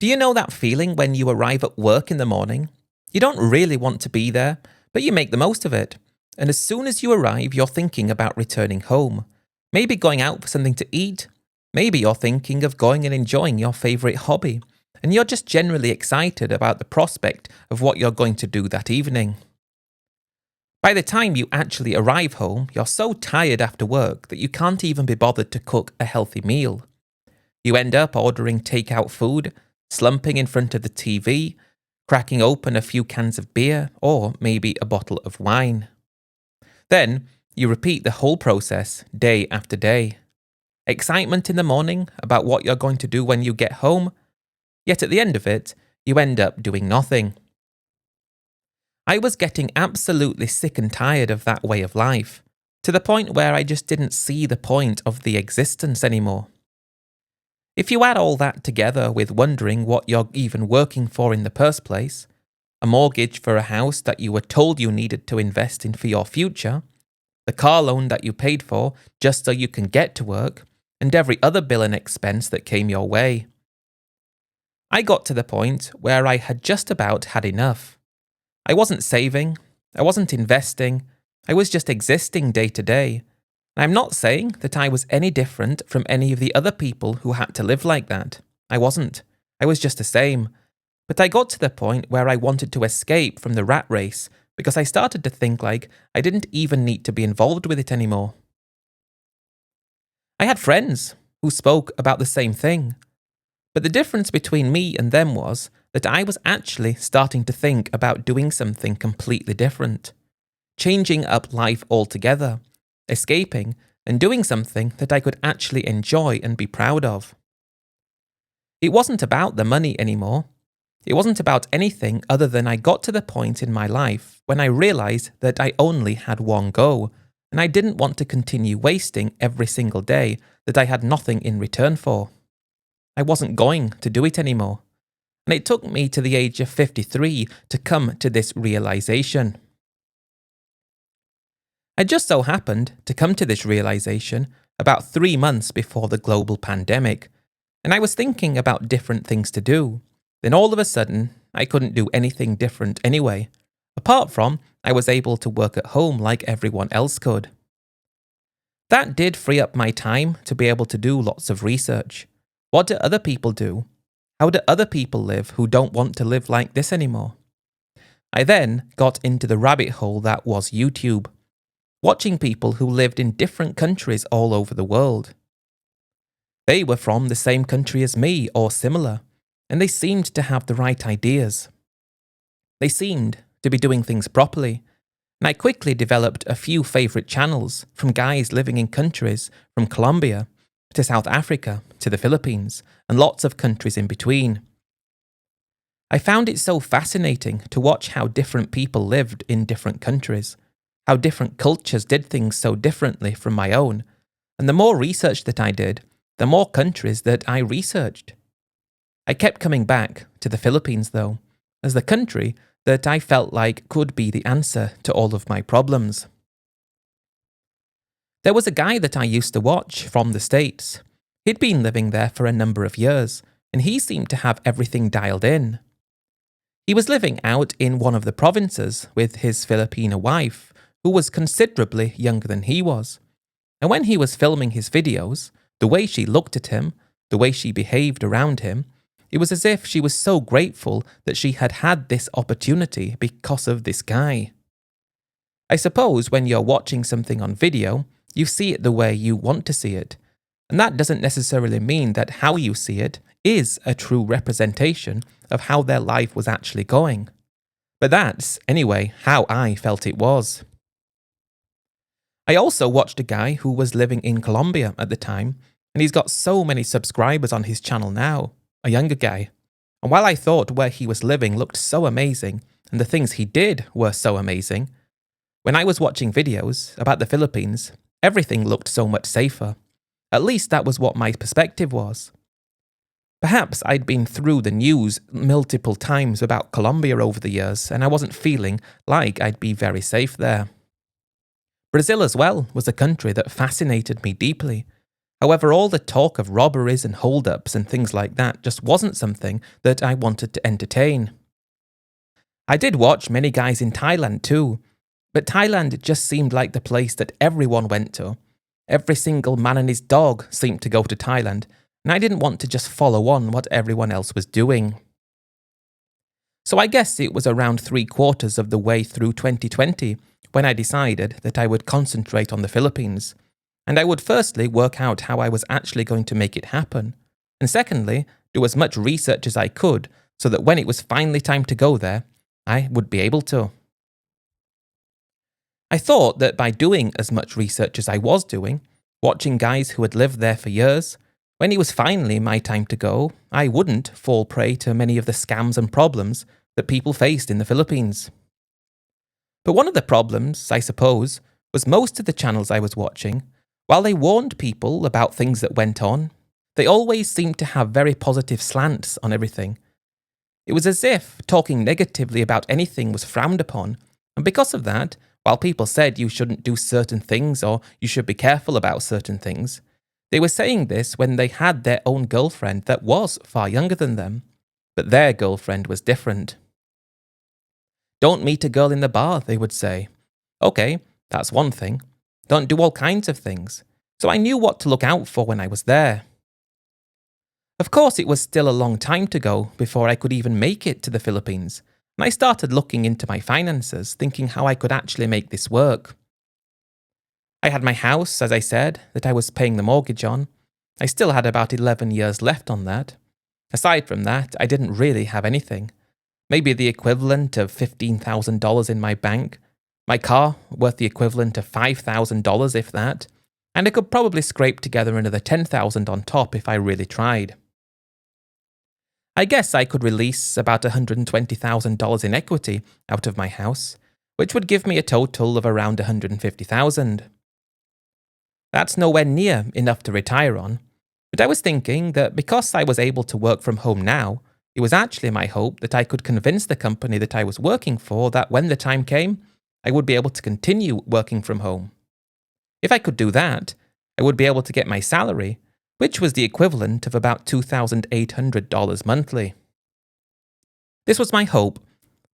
Do you know that feeling when you arrive at work in the morning? You don't really want to be there, but you make the most of it. And as soon as you arrive, you're thinking about returning home. Maybe going out for something to eat. Maybe you're thinking of going and enjoying your favourite hobby. And you're just generally excited about the prospect of what you're going to do that evening. By the time you actually arrive home, you're so tired after work that you can't even be bothered to cook a healthy meal. You end up ordering takeout food, slumping in front of the TV, cracking open a few cans of beer, or maybe a bottle of wine. Then, you repeat the whole process day after day. Excitement in the morning about what you're going to do when you get home, yet at the end of it, you end up doing nothing. I was getting absolutely sick and tired of that way of life, to the point where I just didn't see the point of the existence anymore. If you add all that together with wondering what you're even working for in the first place, a mortgage for a house that you were told you needed to invest in for your future, the car loan that you paid for just so you can get to work, and every other bill and expense that came your way, I got to the point where I had just about had enough. I wasn't saving, I wasn't investing, I was just existing day to day. I'm not saying that I was any different from any of the other people who had to live like that. I wasn't. I was just the same. But I got to the point where I wanted to escape from the rat race because I started to think like I didn't even need to be involved with it anymore. I had friends who spoke about the same thing. But the difference between me and them was that I was actually starting to think about doing something completely different. Changing up life altogether. Escaping, and doing something that I could actually enjoy and be proud of. It wasn't about the money anymore. It wasn't about anything other than I got to the point in my life when I realised that I only had one go, and I didn't want to continue wasting every single day that I had nothing in return for. I wasn't going to do it anymore. And it took me to the age of 53 to come to this realisation. I just so happened to come to this realisation about 3 months before the global pandemic, and I was thinking about different things to do. Then all of a sudden, I couldn't do anything different anyway, apart from I was able to work at home like everyone else could. That did free up my time to be able to do lots of research. What do other people do? How do other people live who don't want to live like this anymore? I then got into the rabbit hole that was YouTube. Watching people who lived in different countries all over the world. They were from the same country as me or similar, and they seemed to have the right ideas. They seemed to be doing things properly, and I quickly developed a few favourite channels from guys living in countries from Colombia to South Africa to the Philippines and lots of countries in between. I found it so fascinating to watch how different people lived in different countries. How different cultures did things so differently from my own, and the more research that I did, the more countries that I researched. I kept coming back to the Philippines though, as the country that I felt like could be the answer to all of my problems. There was a guy that I used to watch from the States. He'd been living there for a number of years, and he seemed to have everything dialed in. He was living out in one of the provinces with his Filipino wife, who was considerably younger than he was. And when he was filming his videos, the way she looked at him, the way she behaved around him, it was as if she was so grateful that she had had this opportunity because of this guy. I suppose when you're watching something on video, you see it the way you want to see it. And that doesn't necessarily mean that how you see it is a true representation of how their life was actually going. But that's, anyway, how I felt it was. I also watched a guy who was living in Colombia at the time, and he's got so many subscribers on his channel now, a younger guy. And while I thought where he was living looked so amazing, and the things he did were so amazing, when I was watching videos about the Philippines, everything looked so much safer. At least that was what my perspective was. Perhaps I'd been through the news multiple times about Colombia over the years, and I wasn't feeling like I'd be very safe there. Brazil as well was a country that fascinated me deeply. However, all the talk of robberies and hold-ups and things like that just wasn't something that I wanted to entertain. I did watch many guys in Thailand too, but Thailand just seemed like the place that everyone went to. Every single man and his dog seemed to go to Thailand, and I didn't want to just follow on what everyone else was doing. So I guess it was around 3/4 of the way through 2020 when I decided that I would concentrate on the Philippines, and I would firstly work out how I was actually going to make it happen, and secondly, do as much research as I could so that when it was finally time to go there, I would be able to. I thought that by doing as much research as I was doing, watching guys who had lived there for years, when it was finally my time to go, I wouldn't fall prey to many of the scams and problems that people faced in the Philippines. But one of the problems, I suppose, was most of the channels I was watching, while they warned people about things that went on, they always seemed to have very positive slants on everything. It was as if talking negatively about anything was frowned upon, and because of that, while people said you shouldn't do certain things or you should be careful about certain things, they were saying this when they had their own girlfriend that was far younger than them, but their girlfriend was different. Don't meet a girl in the bar, they would say. Okay, that's one thing. Don't do all kinds of things. So I knew what to look out for when I was there. Of course, it was still a long time to go before I could even make it to the Philippines, and I started looking into my finances, thinking how I could actually make this work. I had my house, as I said, that I was paying the mortgage on. I still had about 11 years left on that. Aside from that, I didn't really have anything. Maybe the equivalent of $15,000 in my bank. My car, worth the equivalent of $5,000 if that. And I could probably scrape together another $10,000 on top if I really tried. I guess I could release about $120,000 in equity out of my house, which would give me a total of around $150,000. That's nowhere near enough to retire on, but I was thinking that because I was able to work from home now, it was actually my hope that I could convince the company that I was working for that when the time came, I would be able to continue working from home. If I could do that, I would be able to get my salary, which was the equivalent of about $2,800 monthly. This was my hope,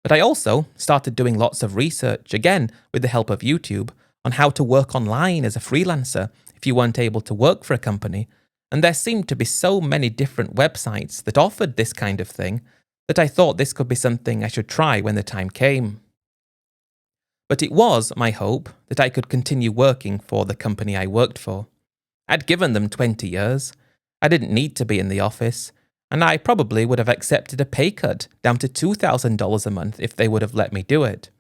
but I also started doing lots of research, again with the help of YouTube, on how to work online as a freelancer if you weren't able to work for a company, and there seemed to be so many different websites that offered this kind of thing that I thought this could be something I should try when the time came. But it was my hope that I could continue working for the company I worked for. I'd given them 20 years, I didn't need to be in the office, and I probably would have accepted a pay cut down to $2,000 a month if they would have let me do it.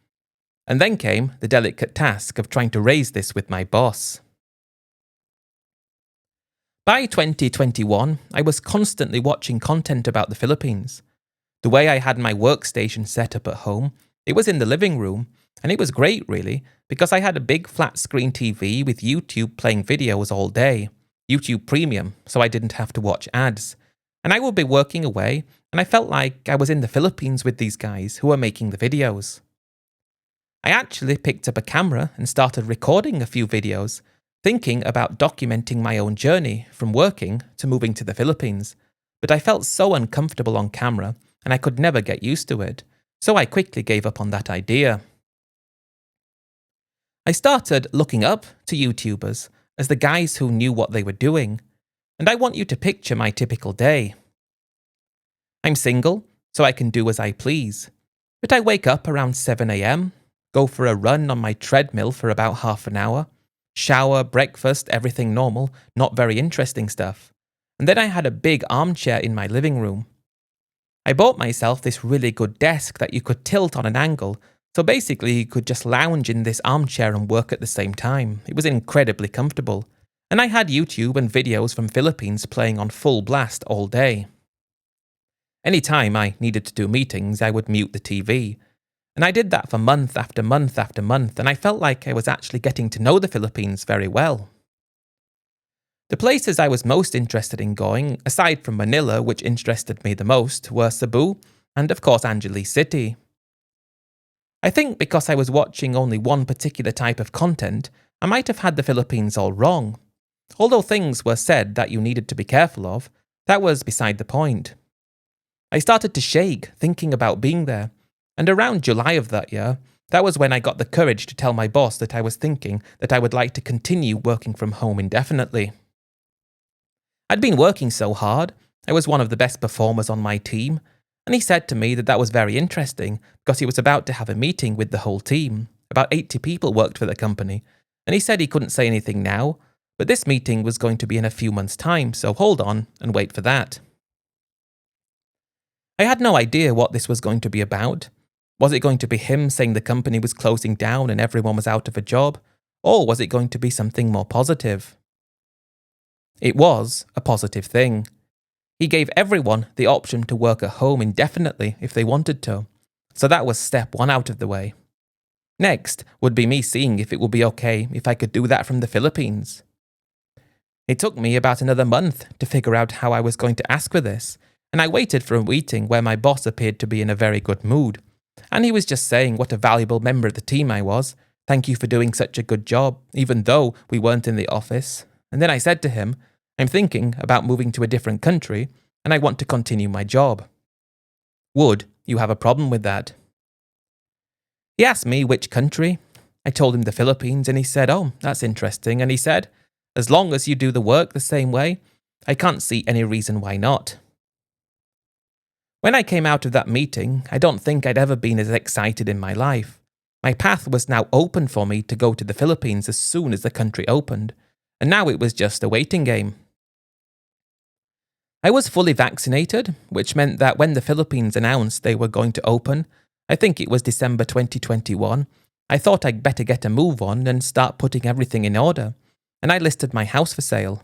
And then came the delicate task of trying to raise this with my boss. By 2021, I was constantly watching content about the Philippines. The way I had my workstation set up at home, it was in the living room, and it was great really, because I had a big flat screen TV with YouTube playing videos all day, YouTube Premium, so I didn't have to watch ads. And I would be working away, and I felt like I was in the Philippines with these guys who were making the videos. I actually picked up a camera and started recording a few videos, thinking about documenting my own journey from working to moving to the Philippines, but I felt so uncomfortable on camera and I could never get used to it, so I quickly gave up on that idea. I started looking up to YouTubers as the guys who knew what they were doing, and I want you to picture my typical day. I'm single, so I can do as I please, but I wake up around 7 a.m, go for a run on my treadmill for about half an hour, shower, breakfast, everything normal, not very interesting stuff. And then I had a big armchair in my living room. I bought myself this really good desk that you could tilt on an angle, so basically you could just lounge in this armchair and work at the same time. It was incredibly comfortable. And I had YouTube and videos from Philippines playing on full blast all day. Anytime I needed to do meetings, I would mute the TV. And I did that for month after month after month, and I felt like I was actually getting to know the Philippines very well. The places I was most interested in going, aside from Manila, which interested me the most, were Cebu and of course Angeles City. I think because I was watching only one particular type of content, I might have had the Philippines all wrong. Although things were said that you needed to be careful of, that was beside the point. I started to shake thinking about being there, and around July of that year, that was when I got the courage to tell my boss that I was thinking that I would like to continue working from home indefinitely. I'd been working so hard, I was one of the best performers on my team, and he said to me that that was very interesting because he was about to have a meeting with the whole team. About 80 people worked for the company, and he said he couldn't say anything now, but this meeting was going to be in a few months' time, so hold on and wait for that. I had no idea what this was going to be about. Was it going to be him saying the company was closing down and everyone was out of a job? Or was it going to be something more positive? It was a positive thing. He gave everyone the option to work at home indefinitely if they wanted to. So that was step one out of the way. Next would be me seeing if it would be okay if I could do that from the Philippines. It took me about another month to figure out how I was going to ask for this, and I waited for a meeting where my boss appeared to be in a very good mood. And he was just saying what a valuable member of the team I was. Thank you for doing such a good job, even though we weren't in the office. And then I said to him, I'm thinking about moving to a different country, and I want to continue my job. Would you have a problem with that? He asked me which country. I told him the Philippines, and he said, oh, that's interesting. And he said, as long as you do the work the same way, I can't see any reason why not. When I came out of that meeting, I don't think I'd ever been as excited in my life. My path was now open for me to go to the Philippines as soon as the country opened, and now it was just a waiting game. I was fully vaccinated, which meant that when the Philippines announced they were going to open, I think it was December 2021, I thought I'd better get a move on and start putting everything in order, and I listed my house for sale.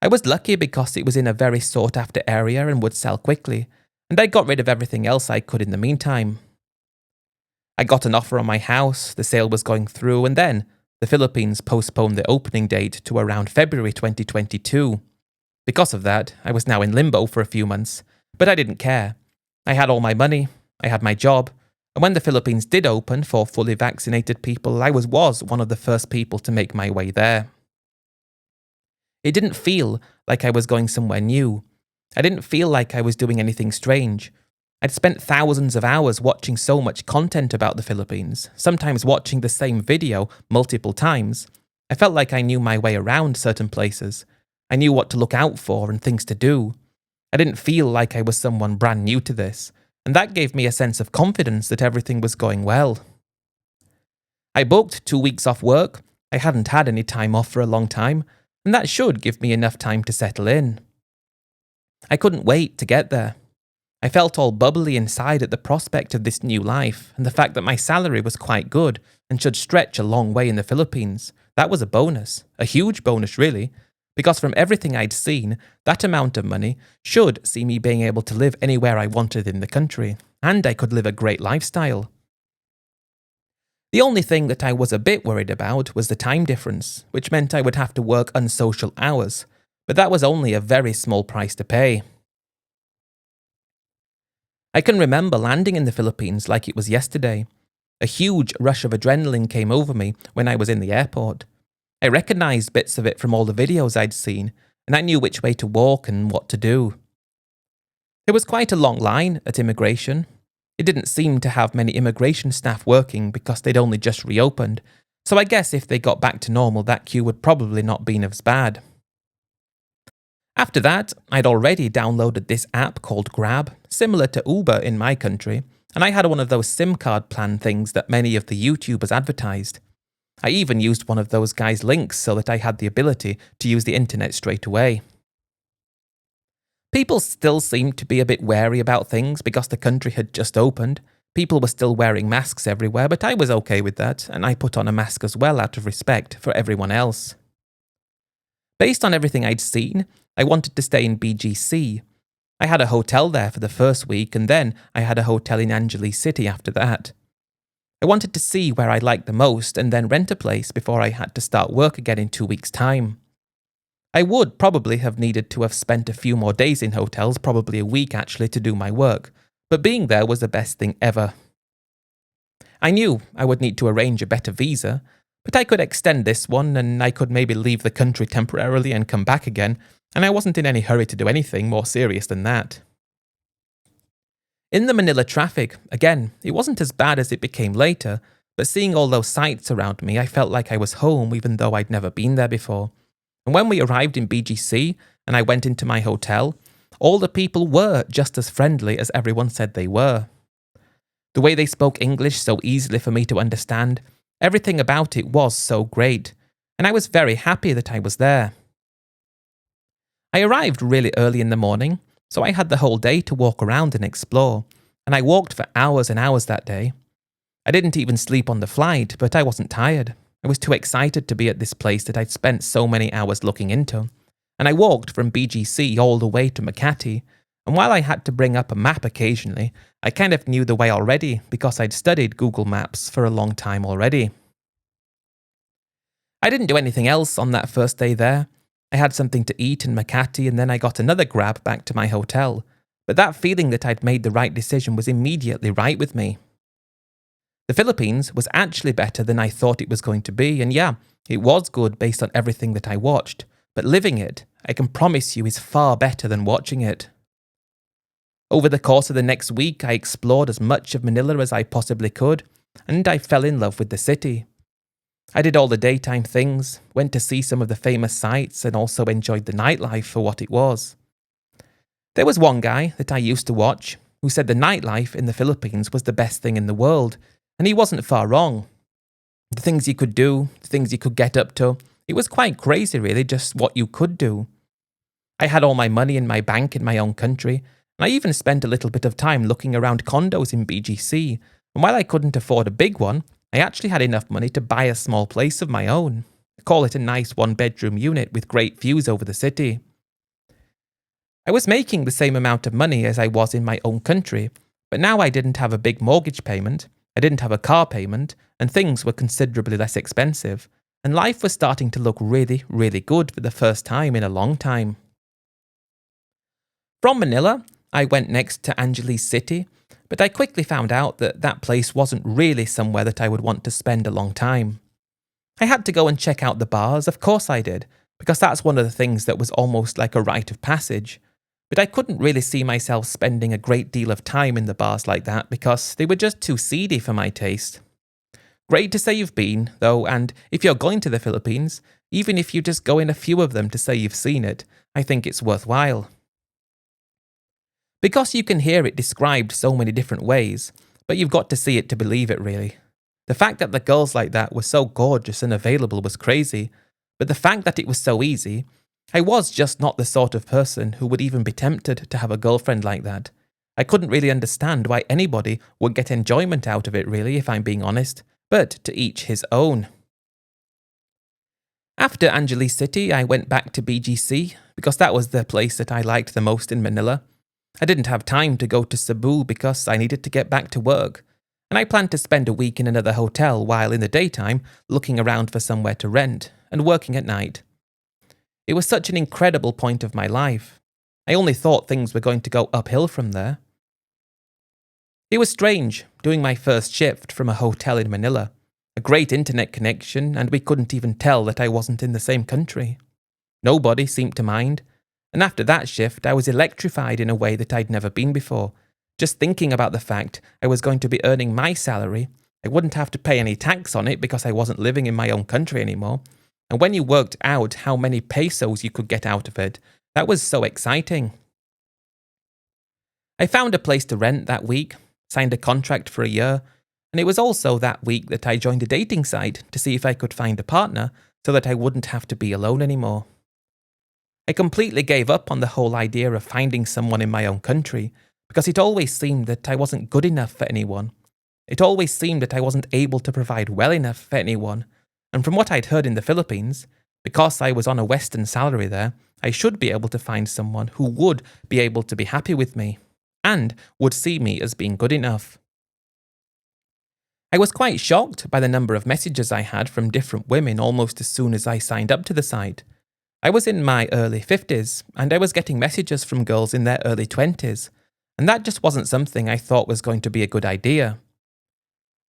I was lucky because it was in a very sought-after area and would sell quickly, and I got rid of everything else I could in the meantime. I got an offer on my house, the sale was going through, and then the Philippines postponed the opening date to around February 2022. Because of that, I was now in limbo for a few months, but I didn't care. I had all my money, I had my job, and when the Philippines did open for fully vaccinated people, I was one of the first people to make my way there. It didn't feel like I was going somewhere new. I didn't feel like I was doing anything strange. I'd spent thousands of hours watching so much content about the Philippines, sometimes watching the same video multiple times. I felt like I knew my way around certain places. I knew what to look out for and things to do. I didn't feel like I was someone brand new to this, and that gave me a sense of confidence that everything was going well. I booked 2 weeks off work. I hadn't had any time off for a long time, and that should give me enough time to settle in. I couldn't wait to get there. I felt all bubbly inside at the prospect of this new life, and the fact that my salary was quite good and should stretch a long way in the Philippines. That was a bonus, a huge bonus really, because from everything I'd seen, that amount of money should see me being able to live anywhere I wanted in the country, and I could live a great lifestyle. The only thing that I was a bit worried about was the time difference, which meant I would have to work unsocial hours, but that was only a very small price to pay. I can remember landing in the Philippines like it was yesterday. A huge rush of adrenaline came over me when I was in the airport. I recognised bits of it from all the videos I'd seen, and I knew which way to walk and what to do. There was quite a long line at immigration. It didn't seem to have many immigration staff working because they'd only just reopened, so I guess if they got back to normal that queue would probably not been as bad. After that, I'd already downloaded this app called Grab, similar to Uber in my country, and I had one of those SIM card plan things that many of the YouTubers advertised. I even used one of those guys' links so that I had the ability to use the internet straight away. People still seemed to be a bit wary about things because the country had just opened. People were still wearing masks everywhere, but I was okay with that, and I put on a mask as well out of respect for everyone else. Based on everything I'd seen, I wanted to stay in BGC. I had a hotel there for the first week, and then I had a hotel in Angeles City after that. I wanted to see where I liked the most and then rent a place before I had to start work again in 2 weeks' time. I would probably have needed to have spent a few more days in hotels, probably a week actually, to do my work, but being there was the best thing ever. I knew I would need to arrange a better visa, But I could extend this one, and I could maybe leave the country temporarily and come back again, and I wasn't in any hurry to do anything more serious than that. In the Manila traffic, again, it wasn't as bad as it became later, but seeing all those sights around me, I felt like I was home even though I'd never been there before. And when we arrived in BGC and I went into my hotel, all the people were just as friendly as everyone said they were. The way they spoke English so easily for me to understand, everything about it was so great, and I was very happy that I was there. I arrived really early in the morning, so I had the whole day to walk around and explore, and I walked for hours and hours that day. I didn't even sleep on the flight, but I wasn't tired. I was too excited to be at this place that I'd spent so many hours looking into, and I walked from BGC all the way to Makati, and while I had to bring up a map occasionally, I kind of knew the way already because I'd studied Google Maps for a long time already. I didn't do anything else on that first day there. I had something to eat in Makati and then I got another grab back to my hotel, but that feeling that I'd made the right decision was immediately right with me. The Philippines was actually better than I thought it was going to be, and yeah, it was good based on everything that I watched, but living it, I can promise you, is far better than watching it. Over the course of the next week, I explored as much of Manila as I possibly could, and I fell in love with the city. I did all the daytime things, went to see some of the famous sights, and also enjoyed the nightlife for what it was. There was one guy that I used to watch who said the nightlife in the Philippines was the best thing in the world, and he wasn't far wrong. The things you could do, the things you could get up to, it was quite crazy really, just what you could do. I had all my money in my bank in my own country, and I even spent a little bit of time looking around condos in BGC, and while I couldn't afford a big one, I actually had enough money to buy a small place of my own. Call it a nice one-bedroom unit with great views over the city. I was making the same amount of money as I was in my own country, but now I didn't have a big mortgage payment, I didn't have a car payment, and things were considerably less expensive, and life was starting to look really, really good for the first time in a long time. From Manila, I went next to Angeles City, but I quickly found out that that place wasn't really somewhere that I would want to spend a long time. I had to go and check out the bars, of course I did, because that's one of the things that was almost like a rite of passage. But I couldn't really see myself spending a great deal of time in the bars like that because they were just too seedy for my taste. Great to say you've been, though, and if you're going to the Philippines, even if you just go in a few of them to say you've seen it, I think it's worthwhile. Because you can hear it described so many different ways, but you've got to see it to believe it really. The fact that the girls like that were so gorgeous and available was crazy, but the fact that it was so easy, I was just not the sort of person who would even be tempted to have a girlfriend like that. I couldn't really understand why anybody would get enjoyment out of it really, if I'm being honest, but to each his own. After Angeles City, I went back to BGC, because that was the place that I liked the most in Manila. I didn't have time to go to Cebu because I needed to get back to work, and I planned to spend a week in another hotel while in the daytime looking around for somewhere to rent and working at night. It was such an incredible point of my life. I only thought things were going to go uphill from there. It was strange doing my first shift from a hotel in Manila, a great internet connection, and we couldn't even tell that I wasn't in the same country. Nobody seemed to mind. And after that shift, I was electrified in a way that I'd never been before. Just thinking about the fact I was going to be earning my salary, I wouldn't have to pay any tax on it because I wasn't living in my own country anymore. And when you worked out how many pesos you could get out of it, that was so exciting. I found a place to rent that week, signed a contract for a year, and it was also that week that I joined a dating site to see if I could find a partner so that I wouldn't have to be alone anymore. I completely gave up on the whole idea of finding someone in my own country because it always seemed that I wasn't good enough for anyone. It always seemed that I wasn't able to provide well enough for anyone. And from what I'd heard in the Philippines, because I was on a Western salary there, I should be able to find someone who would be able to be happy with me and would see me as being good enough. I was quite shocked by the number of messages I had from different women almost as soon as I signed up to the site. I was in my early 50s, and I was getting messages from girls in their early 20s, and that just wasn't something I thought was going to be a good idea.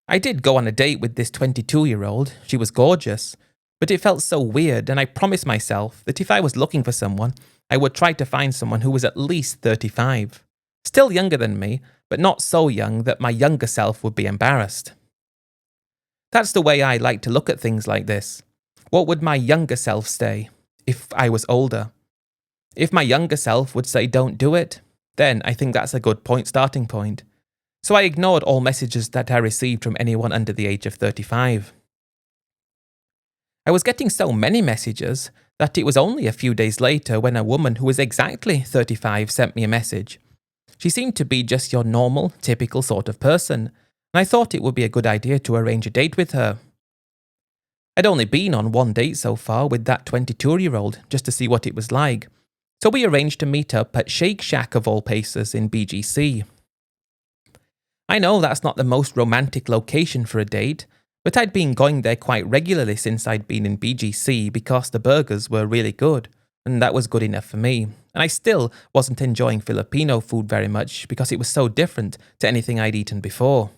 I did go on a date with this 22-year-old. She was gorgeous, but it felt so weird, and I promised myself that if I was looking for someone, I would try to find someone who was at least 35. Still younger than me, but not so young that my younger self would be embarrassed. That's the way I like to look at things like this. What would my younger self say if I was older? If my younger self would say don't do it, then I think that's a good starting point. So I ignored all messages that I received from anyone under the age of 35. I was getting so many messages that it was only a few days later when a woman who was exactly 35 sent me a message. She seemed to be just your normal, typical sort of person, and I thought it would be a good idea to arrange a date with her. I'd only been on one date so far with that 22-year-old just to see what it was like, so we arranged to meet up at Shake Shack of all places in BGC. I know that's not the most romantic location for a date, but I'd been going there quite regularly since I'd been in BGC because the burgers were really good, and that was good enough for me. And I still wasn't enjoying Filipino food very much because it was so different to anything I'd eaten before.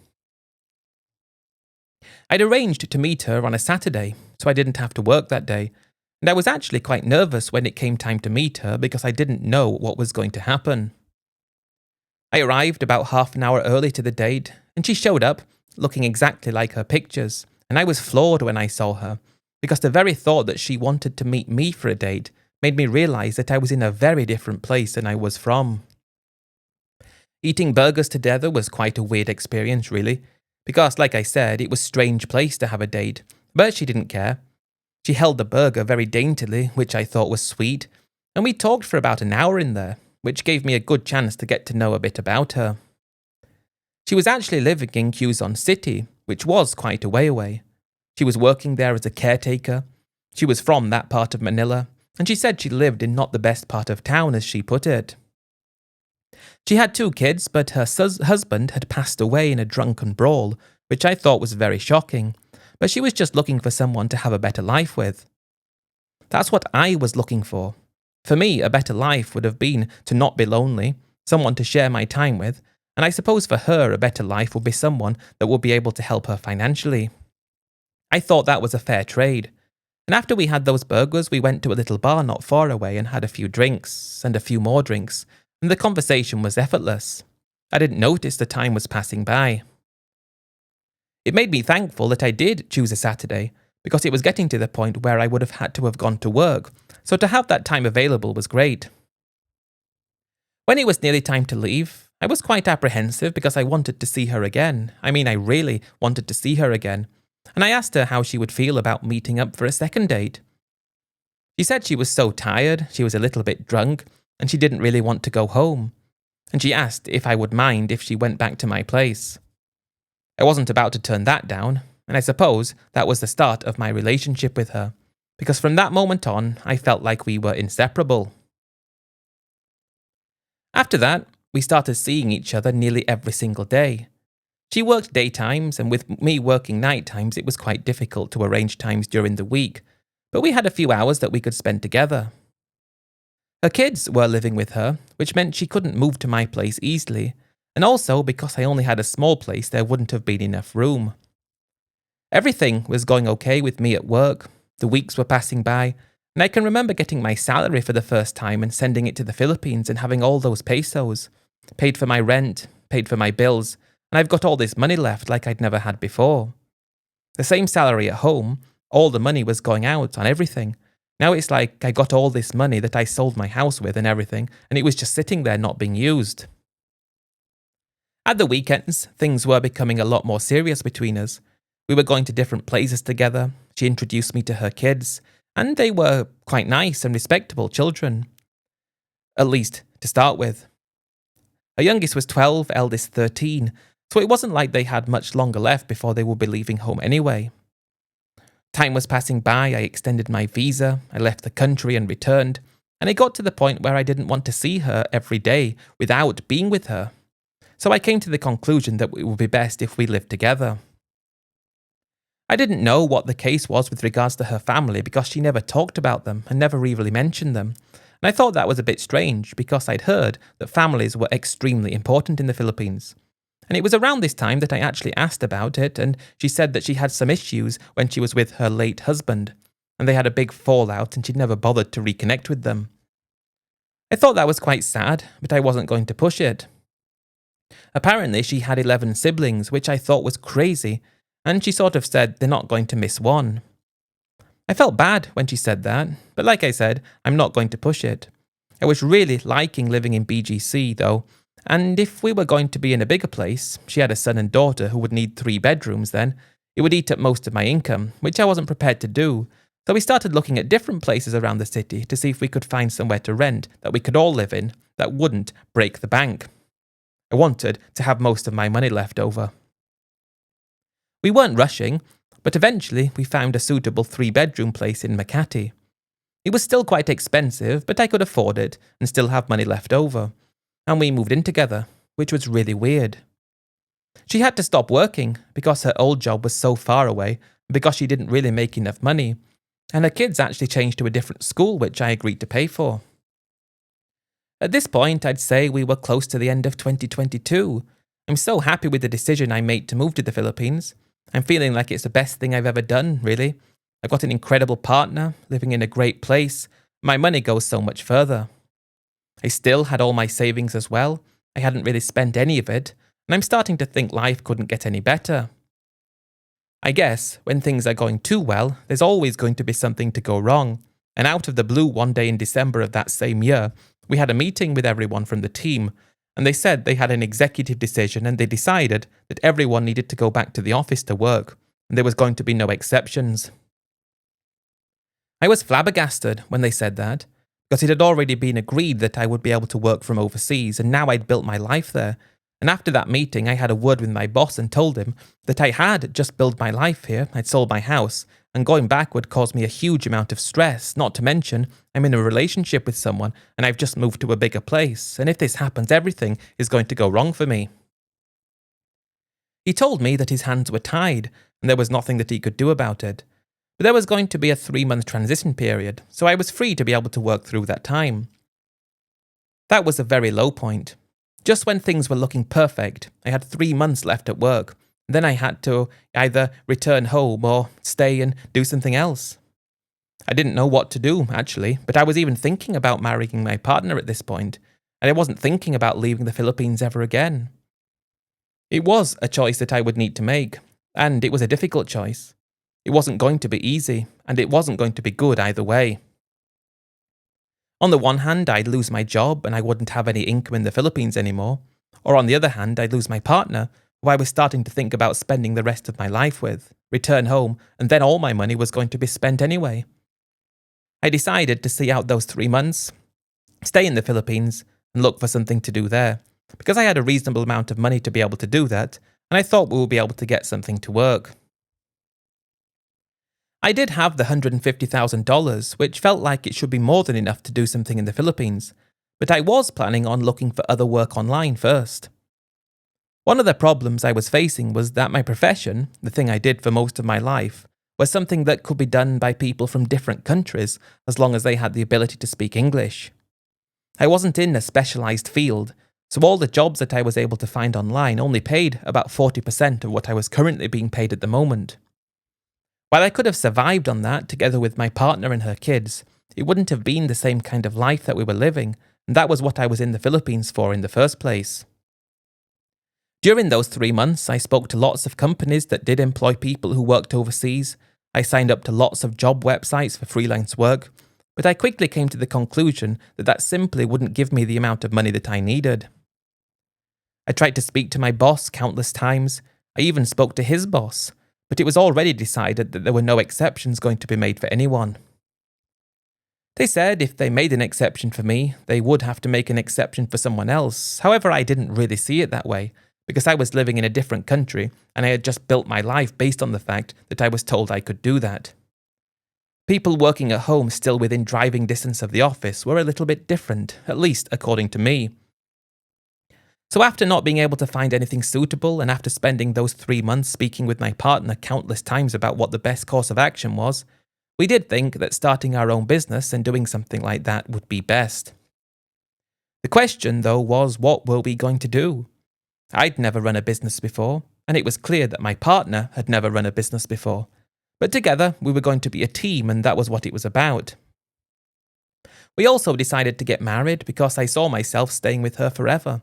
I'd arranged to meet her on a Saturday, so I didn't have to work that day, and I was actually quite nervous when it came time to meet her because I didn't know what was going to happen. I arrived about half an hour early to the date, and she showed up, looking exactly like her pictures, and I was floored when I saw her, because the very thought that she wanted to meet me for a date made me realise that I was in a very different place than I was from. Eating burgers together was quite a weird experience, really, because, like I said, it was a strange place to have a date, but she didn't care. She held the burger very daintily, which I thought was sweet, and we talked for about an hour in there, which gave me a good chance to get to know a bit about her. She was actually living in Quezon City, which was quite a way away. She was working there as a caretaker. She was from that part of Manila, and she said she lived in not the best part of town, as she put it. She had 2 kids, but her husband had passed away in a drunken brawl, which I thought was very shocking, but she was just looking for someone to have a better life with. That's what I was looking for. For me, a better life would have been to not be lonely, someone to share my time with, and I suppose for her a better life would be someone that would be able to help her financially. I thought that was a fair trade, and after we had those burgers we went to a little bar not far away and had a few drinks, and a few more drinks, and the conversation was effortless. I didn't notice the time was passing by. It made me thankful that I did choose a Saturday, because it was getting to the point where I would have had to have gone to work, so to have that time available was great. When it was nearly time to leave, I was quite apprehensive because I wanted to see her again. I really wanted to see her again, and I asked her how she would feel about meeting up for a second date. She said she was so tired, she was a little bit drunk, and she didn't really want to go home, and she asked if I would mind if she went back to my place. I wasn't about to turn that down, and I suppose that was the start of my relationship with her, because from that moment on, I felt like we were inseparable. After that, we started seeing each other nearly every single day. She worked daytimes, and with me working night times, it was quite difficult to arrange times during the week, but we had a few hours that we could spend together. Her kids were living with her, which meant she couldn't move to my place easily, and also because I only had a small place, there wouldn't have been enough room. Everything was going okay with me at work, the weeks were passing by, and I can remember getting my salary for the first time and sending it to the Philippines and having all those pesos, paid for my rent, paid for my bills, and I've got all this money left like I'd never had before. The same salary at home, all the money was going out on everything. Now it's like I got all this money that I sold my house with and everything, and it was just sitting there not being used. At the weekends, things were becoming a lot more serious between us. We were going to different places together. She introduced me to her kids, and they were quite nice and respectable children. At least, to start with. Her youngest was 12, eldest 13, so it wasn't like they had much longer left before they would be leaving home anyway. Time was passing by, I extended my visa, I left the country and returned, and it got to the point where I didn't want to see her every day without being with her. So I came to the conclusion that it would be best if we lived together. I didn't know what the case was with regards to her family because she never talked about them and never really mentioned them, and I thought that was a bit strange because I'd heard that families were extremely important in the Philippines. And it was around this time that I actually asked about it, and she said that she had some issues when she was with her late husband, and they had a big fallout and she'd never bothered to reconnect with them. I thought that was quite sad, but I wasn't going to push it. Apparently, she had 11 siblings, which I thought was crazy, and she sort of said they're not going to miss one. I felt bad when she said that, but like I said, I'm not going to push it. I was really liking living in BGC though, and if we were going to be in a bigger place, she had a son and daughter who would need 3 bedrooms then, it would eat up most of my income, which I wasn't prepared to do. So we started looking at different places around the city to see if we could find somewhere to rent that we could all live in that wouldn't break the bank. I wanted to have most of my money left over. We weren't rushing, but eventually we found a suitable 3-bedroom place in Makati. It was still quite expensive, but I could afford it and still have money left over. And we moved in together, which was really weird. She had to stop working because her old job was so far away, because she didn't really make enough money, and her kids actually changed to a different school, which I agreed to pay for. At this point, I'd say we were close to the end of 2022. I'm so happy with the decision I made to move to the Philippines. I'm feeling like it's the best thing I've ever done, really. I've got an incredible partner, living in a great place. My money goes so much further. I still had all my savings as well. I hadn't really spent any of it, and I'm starting to think life couldn't get any better. I guess, when things are going too well, there's always going to be something to go wrong. And out of the blue one day in December of that same year, we had a meeting with everyone from the team, and they said they had an executive decision and they decided that everyone needed to go back to the office to work, and there was going to be no exceptions. I was flabbergasted when they said that, because it had already been agreed that I would be able to work from overseas, and now I'd built my life there. And after that meeting, I had a word with my boss and told him that I had just built my life here, I'd sold my house, and going back would cause me a huge amount of stress, not to mention I'm in a relationship with someone and I've just moved to a bigger place, and if this happens, everything is going to go wrong for me. He told me that his hands were tied and there was nothing that he could do about it. But there was going to be a 3-month transition period, so I was free to be able to work through that time. That was a very low point. Just when things were looking perfect, I had 3 months left at work. Then I had to either return home or stay and do something else. I didn't know what to do, actually, but I was even thinking about marrying my partner at this point, and I wasn't thinking about leaving the Philippines ever again. It was a choice that I would need to make, and it was a difficult choice. It wasn't going to be easy, and it wasn't going to be good either way. On the one hand, I'd lose my job and I wouldn't have any income in the Philippines anymore, or on the other hand, I'd lose my partner, who I was starting to think about spending the rest of my life with, return home, and then all my money was going to be spent anyway. I decided to see out those 3 months, stay in the Philippines, and look for something to do there, because I had a reasonable amount of money to be able to do that, and I thought we would be able to get something to work. I did have the $150,000, which felt like it should be more than enough to do something in the Philippines, but I was planning on looking for other work online first. One of the problems I was facing was that my profession, the thing I did for most of my life, was something that could be done by people from different countries as long as they had the ability to speak English. I wasn't in a specialised field, so all the jobs that I was able to find online only paid about 40% of what I was currently being paid at the moment. While I could have survived on that together with my partner and her kids, it wouldn't have been the same kind of life that we were living, and that was what I was in the Philippines for in the first place. During those 3 months, I spoke to lots of companies that did employ people who worked overseas. I signed up to lots of job websites for freelance work, but I quickly came to the conclusion that that simply wouldn't give me the amount of money that I needed. I tried to speak to my boss countless times. I even spoke to his boss, but it was already decided that there were no exceptions going to be made for anyone. They said if they made an exception for me, they would have to make an exception for someone else. However, I didn't really see it that way, because I was living in a different country and I had just built my life based on the fact that I was told I could do that. People working at home still within driving distance of the office were a little bit different, at least according to me. So after not being able to find anything suitable and after spending those 3 months speaking with my partner countless times about what the best course of action was, we did think that starting our own business and doing something like that would be best. The question, though, was what were we going to do? I'd never run a business before, and it was clear that my partner had never run a business before. But together, we were going to be a team, and that was what it was about. We also decided to get married because I saw myself staying with her forever.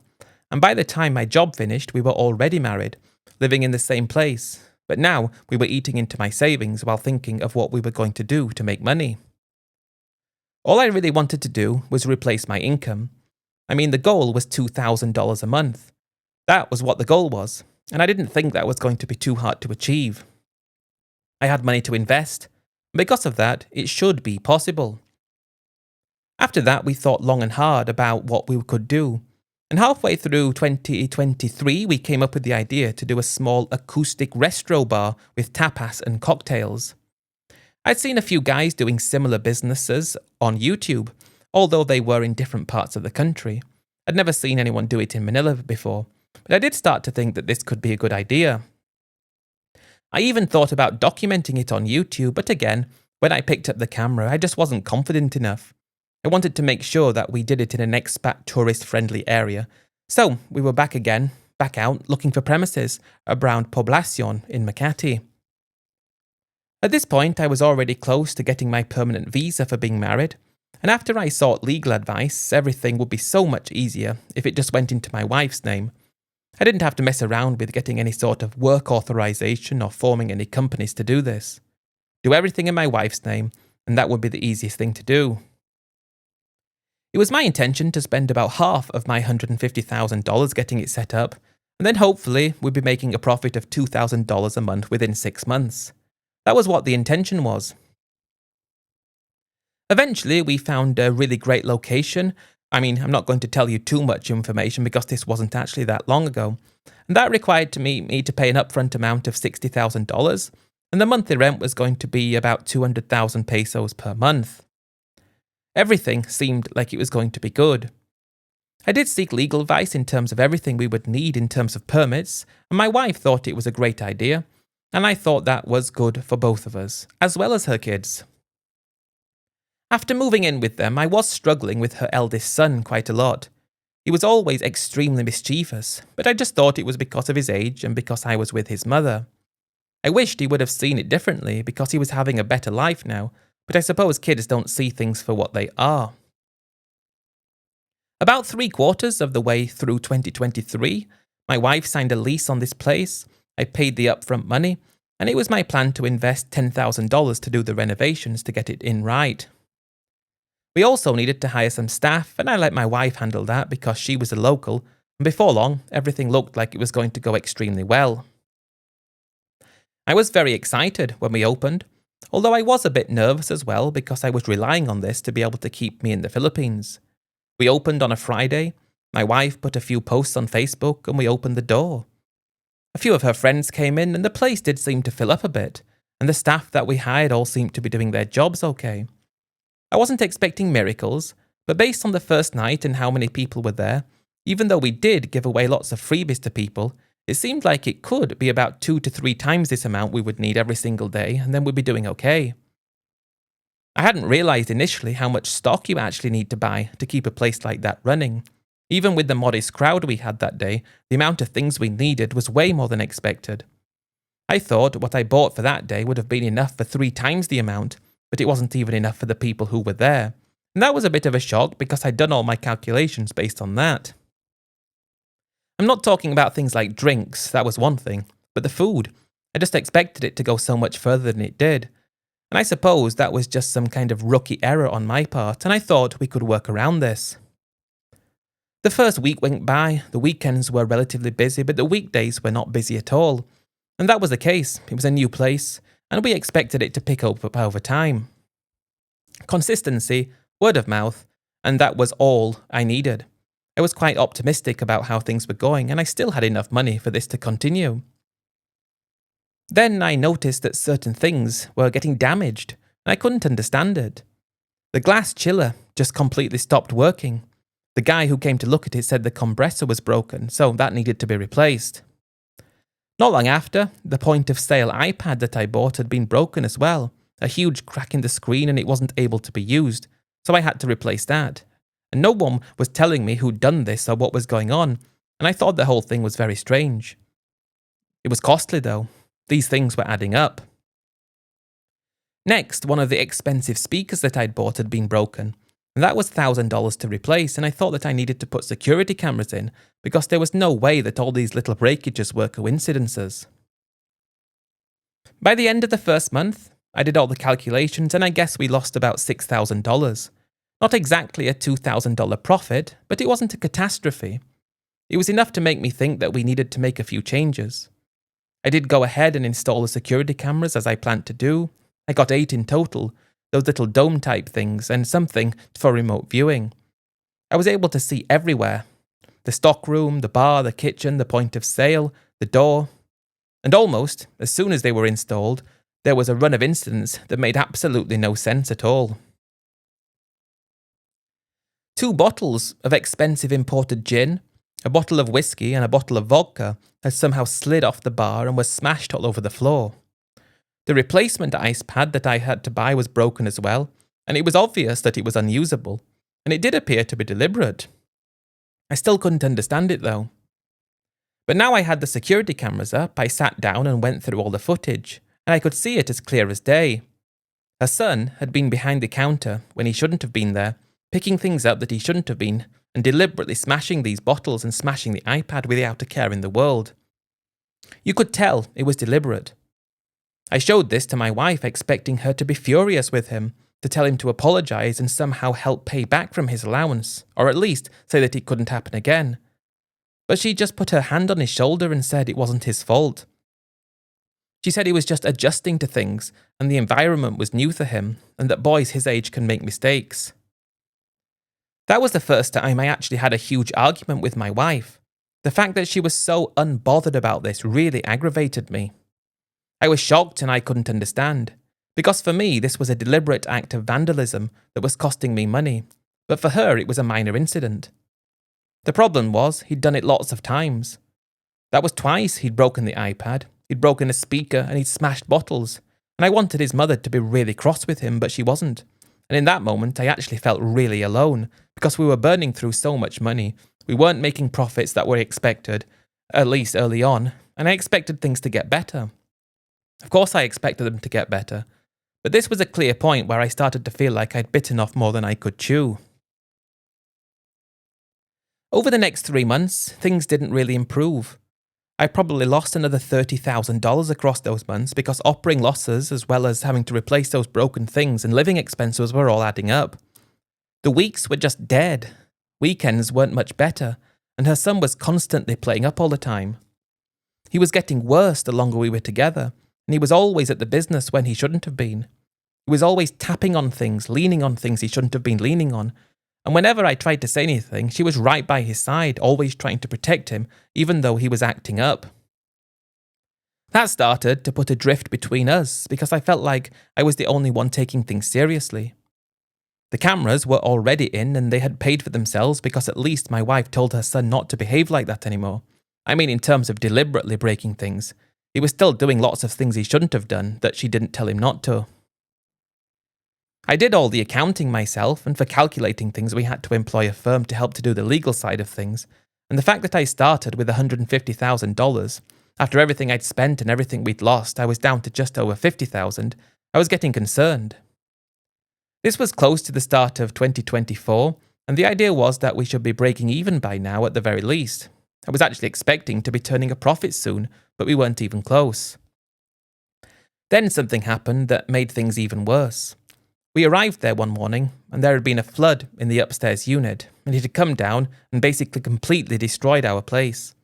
And by the time my job finished, we were already married, living in the same place. But now we were eating into my savings while thinking of what we were going to do to make money. All I really wanted to do was replace my income. I mean, the goal was $2,000 a month. That was what the goal was, and I didn't think that was going to be too hard to achieve. I had money to invest, and because of that, it should be possible. After that, we thought long and hard about what we could do, and halfway through 2023, we came up with the idea to do a small acoustic restro bar with tapas and cocktails. I'd seen a few guys doing similar businesses on YouTube, although they were in different parts of the country. I'd never seen anyone do it in Manila before, but I did start to think that this could be a good idea. I even thought about documenting it on YouTube, but again, when I picked up the camera, I just wasn't confident enough. I wanted to make sure that we did it in an expat tourist-friendly area, so we were back out looking for premises around Poblacion in Makati. At this point, I was already close to getting my permanent visa for being married, and after I sought legal advice, everything would be so much easier if it just went into my wife's name. I didn't have to mess around with getting any sort of work authorization or forming any companies to do this. Do everything in my wife's name, and that would be the easiest thing to do. It was my intention to spend about half of my $150,000 getting it set up, and then hopefully we'd be making a profit of $2,000 a month within 6 months. That was what the intention was. Eventually, we found a really great location. I mean, I'm not going to tell you too much information because this wasn't actually that long ago. And that required me to pay an upfront amount of $60,000, and the monthly rent was going to be about 200,000 pesos per month. Everything seemed like it was going to be good. I did seek legal advice in terms of everything we would need in terms of permits, and my wife thought it was a great idea, and I thought that was good for both of us, as well as her kids. After moving in with them, I was struggling with her eldest son quite a lot. He was always extremely mischievous, but I just thought it was because of his age and because I was with his mother. I wished he would have seen it differently because he was having a better life now, but I suppose kids don't see things for what they are. About 3/4 of the way through 2023, my wife signed a lease on this place, I paid the upfront money, and it was my plan to invest $10,000 to do the renovations to get it in right. We also needed to hire some staff, and I let my wife handle that because she was a local, and before long, everything looked like it was going to go extremely well. I was very excited when we opened, although I was a bit nervous as well because I was relying on this to be able to keep me in the Philippines. We opened on a Friday, my wife put a few posts on Facebook, and we opened the door. A few of her friends came in, and the place did seem to fill up a bit, and the staff that we hired all seemed to be doing their jobs okay. I wasn't expecting miracles, but based on the first night and how many people were there, even though we did give away lots of freebies to people, it seemed like it could be about 2 to 3 times this amount we would need every single day, and then we'd be doing okay. I hadn't realized initially how much stock you actually need to buy to keep a place like that running. Even with the modest crowd we had that day, the amount of things we needed was way more than expected. I thought what I bought for that day would have been enough for 3 times the amount, but it wasn't even enough for the people who were there. And that was a bit of a shock because I'd done all my calculations based on that. I'm not talking about things like drinks, that was one thing, but the food. I just expected it to go so much further than it did. And I suppose that was just some kind of rookie error on my part, and I thought we could work around this. The first week went by, the weekends were relatively busy, but the weekdays were not busy at all. And that was the case. It was a new place, and we expected it to pick up over time. Consistency, word of mouth, and that was all I needed. I was quite optimistic about how things were going, and I still had enough money for this to continue. Then I noticed that certain things were getting damaged, and I couldn't understand it. The glass chiller just completely stopped working. The guy who came to look at it said the compressor was broken, so that needed to be replaced. Not long after, the point-of-sale iPad that I bought had been broken as well, a huge crack in the screen, and it wasn't able to be used, so I had to replace that. And no one was telling me who'd done this or what was going on, and I thought the whole thing was very strange. It was costly though. These things were adding up. Next, one of the expensive speakers that I'd bought had been broken, and that was $1,000 to replace, and I thought that I needed to put security cameras in because there was no way that all these little breakages were coincidences. By the end of the first month, I did all the calculations and I guess we lost about $6,000. Not exactly a $2,000 profit, but it wasn't a catastrophe. It was enough to make me think that we needed to make a few changes. I did go ahead and install the security cameras as I planned to do. I got 8 in total, those little dome type things, and something for remote viewing. I was able to see everywhere. The stockroom, the bar, the kitchen, the point of sale, the door. And almost, as soon as they were installed, there was a run of incidents that made absolutely no sense at all. 2 bottles of expensive imported gin, a bottle of whiskey and a bottle of vodka had somehow slid off the bar and were smashed all over the floor. The replacement ice pad that I had to buy was broken as well, and it was obvious that it was unusable, and it did appear to be deliberate. I still couldn't understand it though. But now I had the security cameras up, I sat down and went through all the footage, and I could see it as clear as day. Her son had been behind the counter when he shouldn't have been there, picking things up that he shouldn't have been, and deliberately smashing these bottles and smashing the iPad without a care in the world. You could tell it was deliberate. I showed this to my wife, expecting her to be furious with him, to tell him to apologise and somehow help pay back from his allowance, or at least say that it couldn't happen again. But she just put her hand on his shoulder and said it wasn't his fault. She said he was just adjusting to things, and the environment was new for him, and that boys his age can make mistakes. That was the first time I actually had a huge argument with my wife. The fact that she was so unbothered about this really aggravated me. I was shocked and I couldn't understand, because for me this was a deliberate act of vandalism that was costing me money, but for her it was a minor incident. The problem was he'd done it lots of times. That was twice he'd broken the iPad, he'd broken a speaker and he'd smashed bottles, and I wanted his mother to be really cross with him, but she wasn't. And in that moment I actually felt really alone, because we were burning through so much money, we weren't making profits that were expected, at least early on, and I expected things to get better. Of course I expected them to get better, but this was a clear point where I started to feel like I'd bitten off more than I could chew. Over the next 3 months, things didn't really improve. I probably lost another $30,000 across those months because operating losses, as well as having to replace those broken things and living expenses, were all adding up. The weeks were just dead. Weekends weren't much better, and her son was constantly playing up all the time. He was getting worse the longer we were together, and he was always at the business when he shouldn't have been. He was always tapping on things, leaning on things he shouldn't have been leaning on, and whenever I tried to say anything, she was right by his side, always trying to protect him, even though he was acting up. That started to put a drift between us, because I felt like I was the only one taking things seriously. The cameras were already in, and they had paid for themselves because at least my wife told her son not to behave like that anymore. I mean, in terms of deliberately breaking things. He was still doing lots of things he shouldn't have done that she didn't tell him not to. I did all the accounting myself, and for calculating things we had to employ a firm to help to do the legal side of things, and the fact that I started with $150,000, after everything I'd spent and everything we'd lost, I was down to just over $50,000, I was getting concerned. This was close to the start of 2024, and the idea was that we should be breaking even by now at the very least. I was actually expecting to be turning a profit soon, but we weren't even close. Then something happened that made things even worse. We arrived there one morning, and there had been a flood in the upstairs unit, and it had come down and basically completely destroyed our place.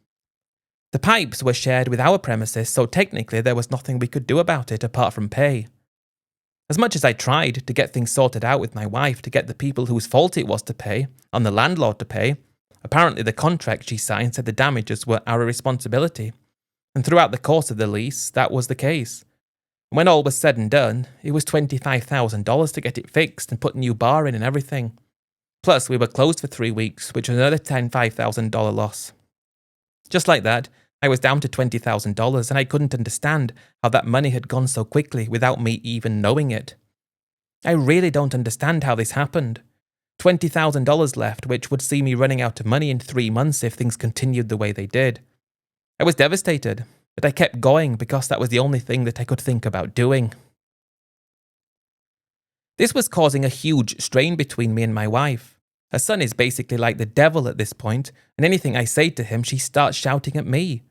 The pipes were shared with our premises, so technically there was nothing we could do about it apart from pay. As much as I tried to get things sorted out with my wife to get the people whose fault it was to pay, and the landlord to pay, apparently the contract she signed said the damages were our responsibility, and throughout the course of the lease, that was the case. When all was said and done, it was $25,000 to get it fixed and put a new bar in and everything. Plus, we were closed for 3 weeks, which was another $5,000 loss. Just like that, I was down to $20,000, and I couldn't understand how that money had gone so quickly without me even knowing it. I really don't understand how this happened. $20,000 left, which would see me running out of money in 3 months if things continued the way they did. I was devastated, but I kept going because that was the only thing that I could think about doing. This was causing a huge strain between me and my wife. Her son is basically like the devil at this point, and anything I say to him, she starts shouting at me.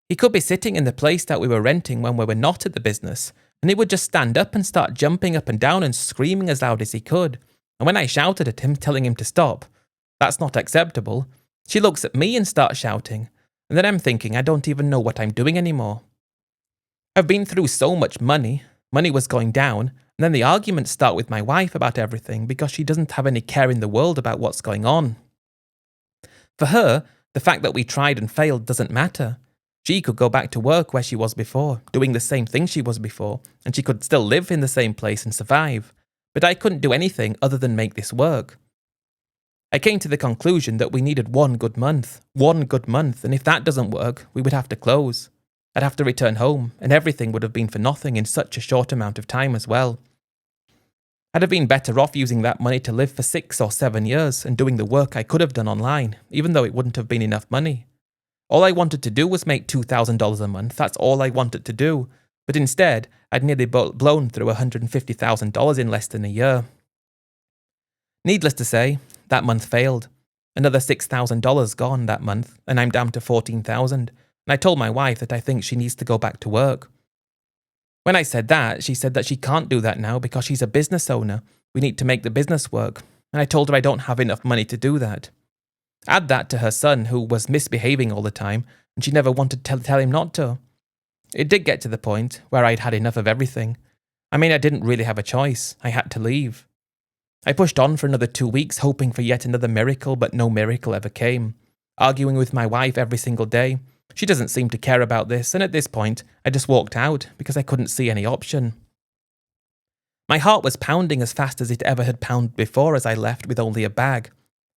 He could be sitting in the place that we were renting when we were not at the business, and he would just stand up and start jumping up and down and screaming as loud as he could. And when I shouted at him, telling him to stop, that's not acceptable, she looks at me and starts shouting, and then I'm thinking I don't even know what I'm doing anymore. I've been through so much money was going down, and then the arguments start with my wife about everything because she doesn't have any care in the world about what's going on. For her, the fact that we tried and failed doesn't matter. She could go back to work where she was before, doing the same thing she was before, and she could still live in the same place and survive. But I couldn't do anything other than make this work. I came to the conclusion that we needed one good month, and if that doesn't work, we would have to close. I'd have to return home, and everything would have been for nothing in such a short amount of time as well. I'd have been better off using that money to live for 6 or 7 years and doing the work I could have done online, even though it wouldn't have been enough money. All I wanted to do was make $2,000 a month, that's all I wanted to do. But instead, I'd nearly blown through $150,000 in less than a year. Needless to say, that month failed. Another $6,000 gone that month, and I'm down to $14,000. And I told my wife that I think she needs to go back to work. When I said that, she said that she can't do that now because she's a business owner. We need to make the business work. And I told her I don't have enough money to do that. Add that to her son, who was misbehaving all the time, and she never wanted to tell him not to. It did get to the point where I'd had enough of everything. I mean, I didn't really have a choice. I had to leave. I pushed on for another 2 weeks, hoping for yet another miracle, but no miracle ever came. Arguing with my wife every single day. She doesn't seem to care about this, and at this point, I just walked out because I couldn't see any option. My heart was pounding as fast as it ever had pounded before as I left with only a bag.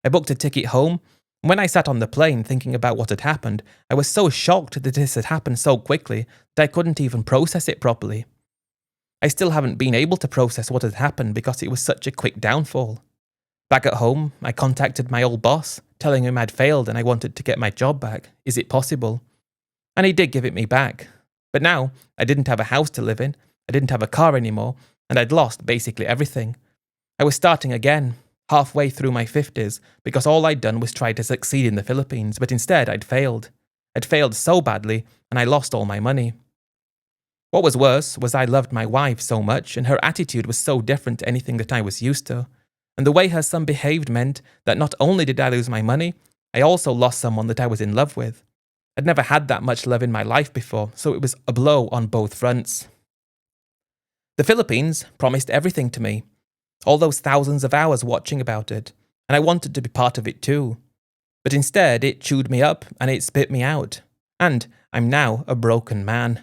I booked a ticket home, and when I sat on the plane thinking about what had happened, I was so shocked that this had happened so quickly that I couldn't even process it properly. I still haven't been able to process what had happened because it was such a quick downfall. Back at home, I contacted my old boss, telling him I'd failed and I wanted to get my job back. Is it possible? And he did give it me back. But now, I didn't have a house to live in, I didn't have a car anymore, and I'd lost basically everything. I was starting again, halfway through my 50s, because all I'd done was try to succeed in the Philippines, but instead I'd failed. I'd failed so badly, and I lost all my money. What was worse was I loved my wife so much, and her attitude was so different to anything that I was used to. And the way her son behaved meant that not only did I lose my money, I also lost someone that I was in love with. I'd never had that much love in my life before, so it was a blow on both fronts. The Philippines promised everything to me, all those thousands of hours watching about it, and I wanted to be part of it too. But instead, it chewed me up and it spit me out, and I'm now a broken man.